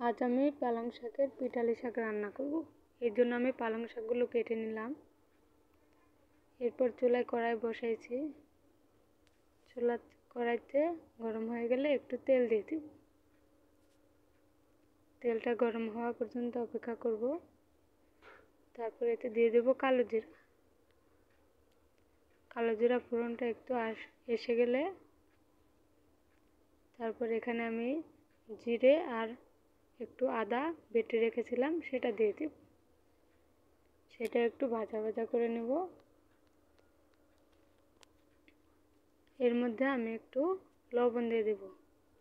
আজ আমি পালং শাকের পিঠালি শাক রান্না করব। এর জন্য আমি পালং শাকগুলো কেটে নিলাম। এরপর চুলায় কড়াই বসাইছি। কড়াইতে গরম হয়ে গেলে একটু তেল দিয়ে দিব। তেলটা গরম হওয়া পর্যন্ত অপেক্ষা করব। তারপর এতে দিয়ে দেব কালো জিরা। কালো জিরা ফোড়নটা একটু এসে গেলে তারপর এখানে আমি জিরে আর একটু আদা বেটে রেখেছিলাম সেটা দিয়ে দেব। সেটা একটু ভাজা ভাজা করে নেব। এর মধ্যে আমি একটু লবণ দিয়ে দেব।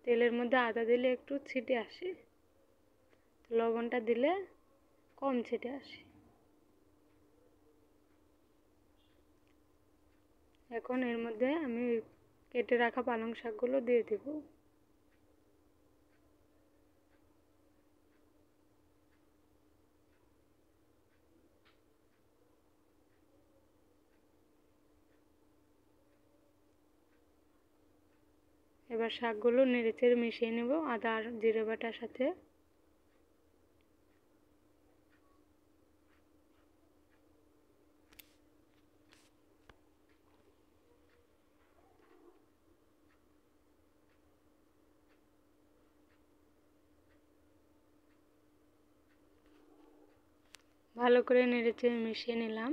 তেলের মধ্যে আদা দিলে একটু ছিটে আসে, লবণটা দিলে কম ছিটে আসে। এখন এর মধ্যে আমি কেটে রাখা পালং শাকগুলো দিয়ে দেব। এবার শাকগুলো নেড়েচেড়ে মিশিয়ে নেব আদা আর জিরে বাটার সাথে। ভালো করে নেড়েচেড়ে মিশিয়ে নিলাম।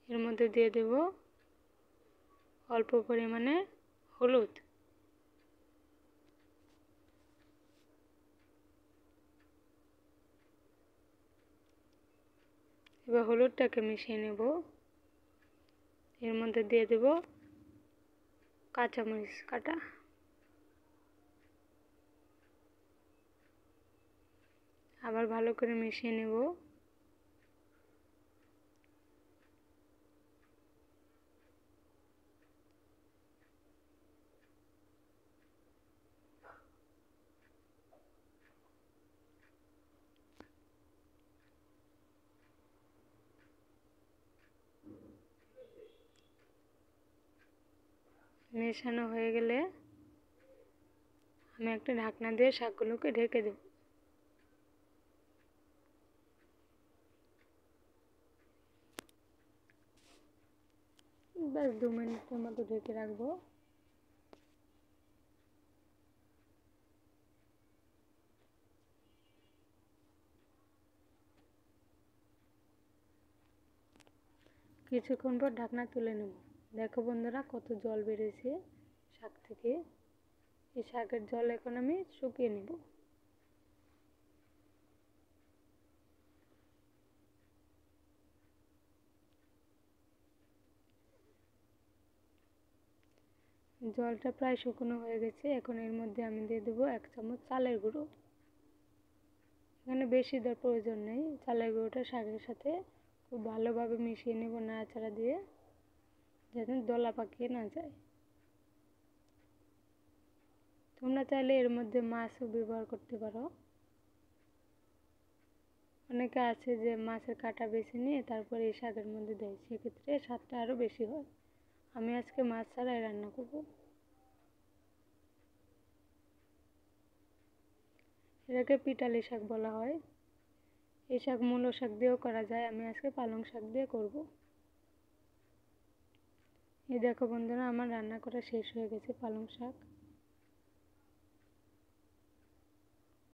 এর মধ্যে দিয়ে দেব অল্প পরিমাণে হলুদ। এবার হলুদটাকে মিশিয়ে নেব। এর মধ্যে দিয়ে দেব কাঁচামরিচ কাটা। আবার ভালো করে মিশিয়ে নেব। মেশানো হয়ে গেলে আমি একটা ঢাকনা দিয়ে শাকগুলোকে ঢেকে দেব। ব্যাস 2 মিনিটের মতো ঢেকে রাখবো। কিছুক্ষণ পর ঢাকনা তুলে নেব। দেখো বন্ধুরা কত জল বেরিয়েছে শাক থেকে। এই শাকের জল এখন আমি শুকিয়ে নেব। জলটা প্রায় শুকনো হয়ে গেছে। এখন এর মধ্যে আমি দিয়ে দেবো 1 চামচ চালের গুঁড়ো। এখানে বেশি দেওয়ার প্রয়োজন নেই। চালের গুঁড়োটা শাকের সাথে খুব ভালোভাবে মিশিয়ে নেব নাড়াচাড়া দিয়ে, যাতে দলা পাকিয়ে না যায়। তোমরা চাইলে এর মধ্যে মাছও ব্যবহার করতে পারো। অনেকে আছে যে মাছের কাঁটা বেছে নিয়ে তারপরে এই শাকের মধ্যে দেয়, সেক্ষেত্রে স্বাদটা আরও বেশি হয়। আমি আজকে মাছ ছাড়াই রান্না করব। এটাকে পিঠালি শাক বলা হয়। এই শাক মূলো শাক দিয়েও করা যায়, আমি আজকে পালং শাক দিয়ে করব। এই দেখো বন্ধুরা, আমার রান্না করা শেষ হয়ে গেছে পালং শাক।